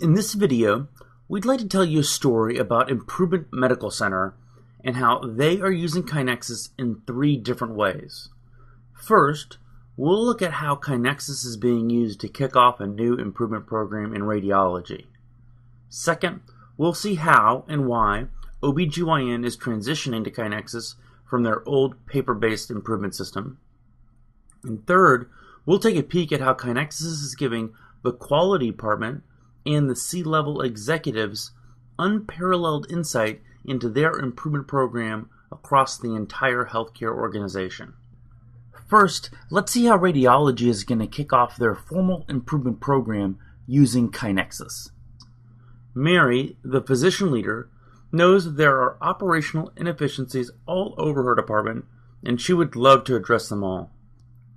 In this video, we'd like to tell you a story about Improvement Medical Center and how they are using KaiNexus in 3 different ways. First, we'll look at how KaiNexus is being used to kick off a new improvement program in radiology. Second, we'll see how and why OBGYN is transitioning to KaiNexus from their old paper-based improvement system. And third, we'll take a peek at how KaiNexus is giving the quality department and the C-level executives unparalleled insight into their improvement program across the entire healthcare organization. First, let's see how radiology is going to kick off their formal improvement program using KaiNexus. Mary, the physician leader, knows that there are operational inefficiencies all over her department, and she would love to address them all.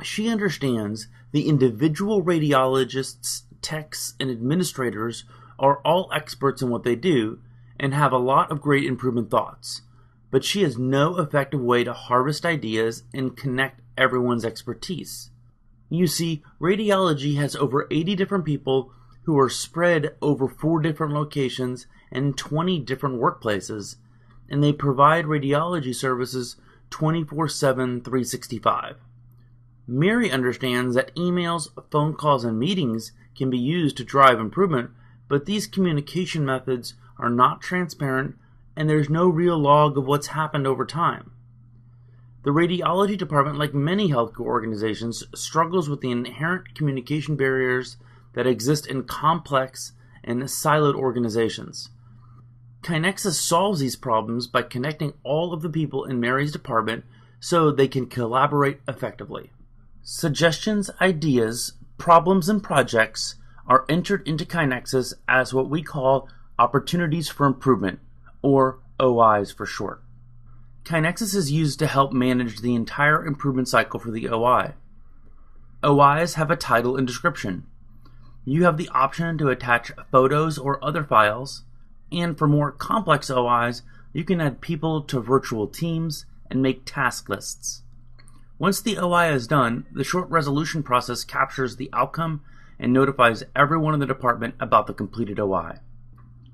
She understands the individual radiologists, techs, and administrators are all experts in what they do and have a lot of great improvement thoughts, but she has no effective way to harvest ideas and connect everyone's expertise. You see, radiology has over 80 different people who are spread over 4 different locations and 20 different workplaces, and they provide radiology services 24/7, 365. Mary understands that emails, phone calls, and meetings can be used to drive improvement, but these communication methods are not transparent and there's no real log of what's happened over time. The radiology department, like many healthcare organizations, struggles with the inherent communication barriers that exist in complex and siloed organizations. KaiNexus solves these problems by connecting all of the people in Mary's department so they can collaborate effectively. Suggestions, ideas, problems, and projects are entered into KaiNexus as what we call opportunities for improvement, or OIs for short. KaiNexus is used to help manage the entire improvement cycle for the OI. OIs have a title and description. You have the option to attach photos or other files, and for more complex OIs, you can add people to virtual teams and make task lists. Once the OI is done, the short resolution process captures the outcome and notifies everyone in the department about the completed OI.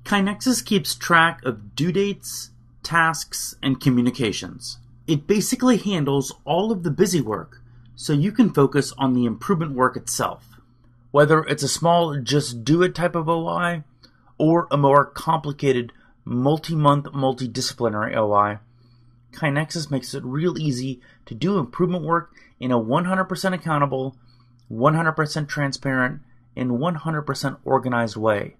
KaiNexus keeps track of due dates, tasks, and communications. It basically handles all of the busy work, so you can focus on the improvement work itself. Whether it's a small just do it type of OI, or a more complicated multi-month multidisciplinary OI, KaiNexus makes it real easy to do improvement work in a 100% accountable, 100% transparent, and 100% organized way.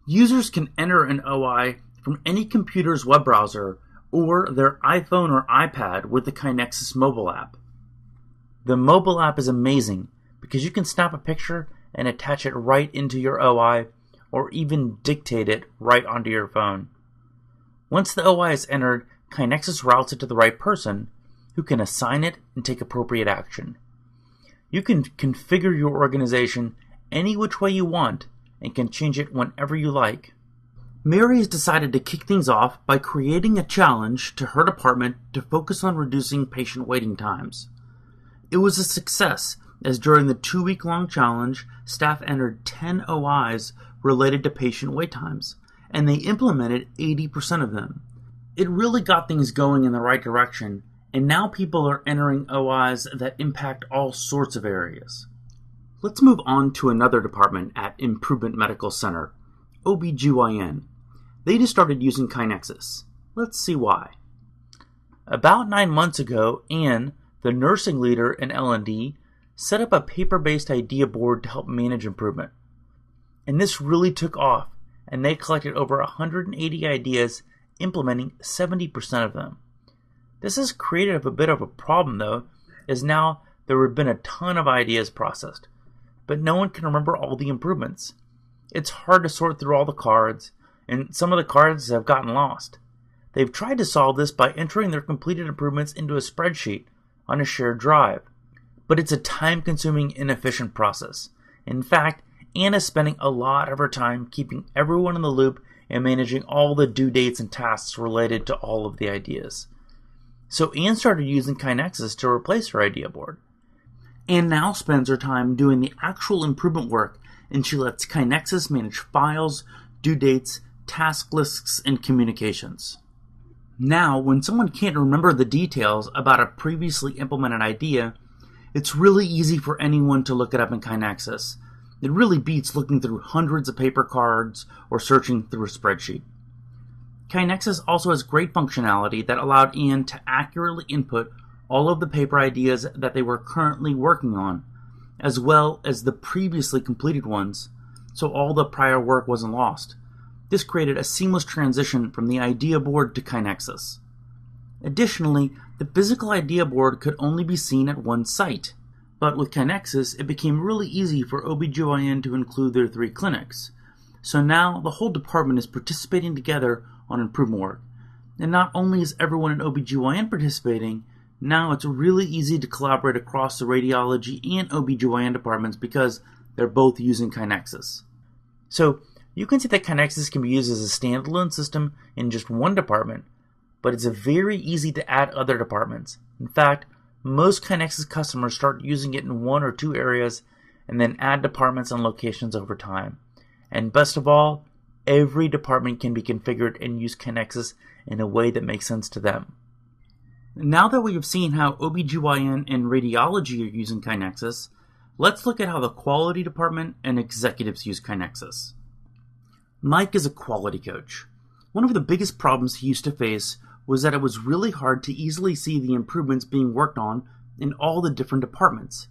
Users can enter an OI from any computer's web browser or their iPhone or iPad with the KaiNexus mobile app. The mobile app is amazing because you can snap a picture and attach it right into your OI or even dictate it right onto your phone. Once the OI is entered, KaiNexus routes it to the right person who can assign it and take appropriate action. You can configure your organization any which way you want and can change it whenever you like. Mary has decided to kick things off by creating a challenge to her department to focus on reducing patient waiting times. It was a success, as during the 2-week-long challenge, staff entered 10 OIs related to patient wait times, and they implemented 80% of them. It really got things going in the right direction, and now people are entering OIs that impact all sorts of areas. Let's move on to another department at Improvement Medical Center, OBGYN. They just started using KaiNexus. Let's see why. About 9 months ago, Anne, the nursing leader in L&D, set up a paper-based idea board to help manage improvement. And this really took off, and they collected over 180 ideas, implementing 70% of them. This has created a bit of a problem, though, as now there have been a ton of ideas processed, but no one can remember all the improvements. It's hard to sort through all the cards, and some of the cards have gotten lost. They've tried to solve this by entering their completed improvements into a spreadsheet on a shared drive, but it's a time-consuming, inefficient process. In fact, Anne is spending a lot of her time keeping everyone in the loop and managing all the due dates and tasks related to all of the ideas. So Anne started using KaiNexus to replace her idea board. Anne now spends her time doing the actual improvement work and she lets KaiNexus manage files, due dates, task lists, and communications. Now, when someone can't remember the details about a previously implemented idea, it's really easy for anyone to look it up in KaiNexus. It really beats looking through hundreds of paper cards or searching through a spreadsheet. KaiNexus also has great functionality that allowed Anne to accurately input all of the paper ideas that they were currently working on, as well as the previously completed ones, so all the prior work wasn't lost. This created a seamless transition from the idea board to KaiNexus. Additionally, the physical idea board could only be seen at one site, but with KaiNexus, it became really easy for OBGYN to include their 3 clinics. So now the whole department is participating together on improvement work. And not only is everyone in OBGYN participating, now it's really easy to collaborate across the radiology and OBGYN departments because they're both using KaiNexus. So you can see that KaiNexus can be used as a standalone system in just one department, but it's very easy to add other departments. In fact, most KaiNexus customers start using it in 1 or 2 areas and then add departments and locations over time. And best of all, every department can be configured and use KaiNexus in a way that makes sense to them. Now that we have seen how OBGYN and radiology are using KaiNexus, let's look at how the quality department and executives use KaiNexus. Mike is a quality coach. One of the biggest problems he used to face was that it was really hard to easily see the improvements being worked on in all the different departments.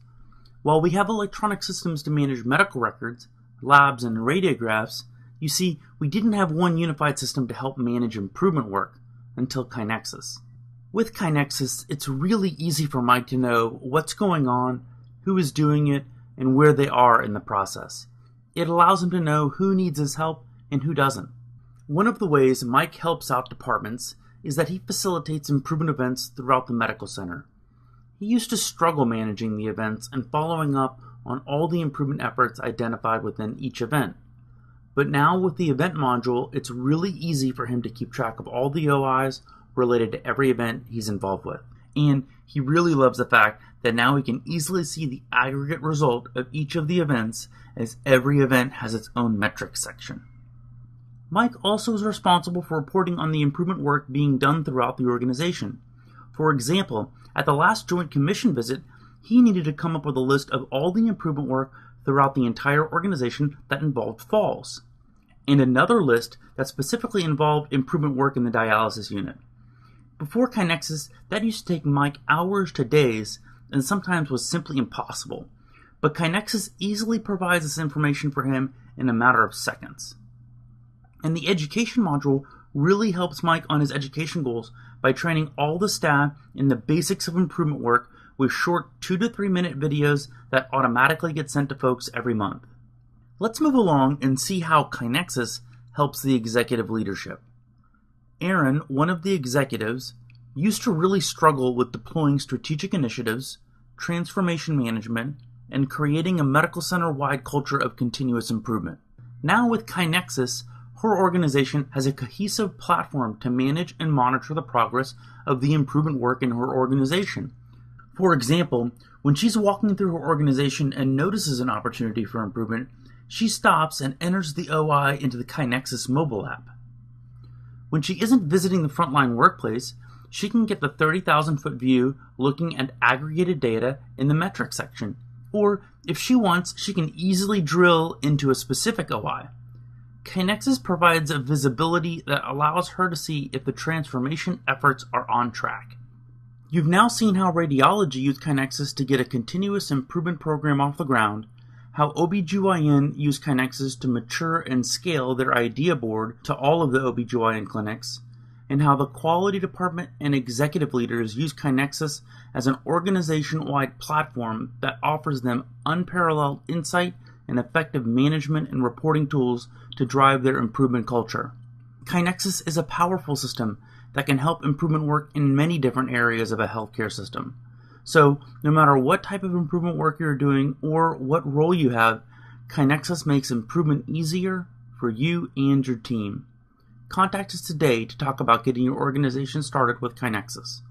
While we have electronic systems to manage medical records, labs, and radiographs, you see, we didn't have one unified system to help manage improvement work until KaiNexus. With KaiNexus, it's really easy for Mike to know what's going on, who is doing it, and where they are in the process. It allows him to know who needs his help and who doesn't. One of the ways Mike helps out departments is that he facilitates improvement events throughout the medical center. He used to struggle managing the events and following up on all the improvement efforts identified within each event. But now with the event module, it's really easy for him to keep track of all the OIs related to every event he's involved with. And he really loves the fact that now he can easily see the aggregate result of each of the events, as every event has its own metrics section. Mike also is responsible for reporting on the improvement work being done throughout the organization. For example, at the last Joint Commission visit, he needed to come up with a list of all the improvement work throughout the entire organization that involved falls, and another list that specifically involved improvement work in the dialysis unit. Before KaiNexus, that used to take Mike hours to days and sometimes was simply impossible, but KaiNexus easily provides this information for him in a matter of seconds. And the education module really helps Mike on his education goals by training all the staff in the basics of improvement work with short 2 to 3 minute videos that automatically get sent to folks every month. Let's move along and see how KaiNexus helps the executive leadership. Aaron, one of the executives, used to really struggle with deploying strategic initiatives, transformation management, and creating a medical center-wide culture of continuous improvement. Now with KaiNexus, her organization has a cohesive platform to manage and monitor the progress of the improvement work in her organization. For example, when she's walking through her organization and notices an opportunity for improvement, she stops and enters the OI into the KaiNexus mobile app. When she isn't visiting the frontline workplace, she can get the 30,000-foot view looking at aggregated data in the metrics section. Or, if she wants, she can easily drill into a specific OI. KaiNexus provides a visibility that allows her to see if the transformation efforts are on track. You've now seen how radiology used KaiNexus to get a continuous improvement program off the ground, how OBGYN used KaiNexus to mature and scale their idea board to all of the OBGYN clinics, and how the quality department and executive leaders use KaiNexus as an organization-wide platform that offers them unparalleled insight and effective management and reporting tools to drive their improvement culture. KaiNexus is a powerful system that can help improvement work in many different areas of a healthcare system. So, no matter what type of improvement work you're doing or what role you have, KaiNexus makes improvement easier for you and your team. Contact us today to talk about getting your organization started with KaiNexus.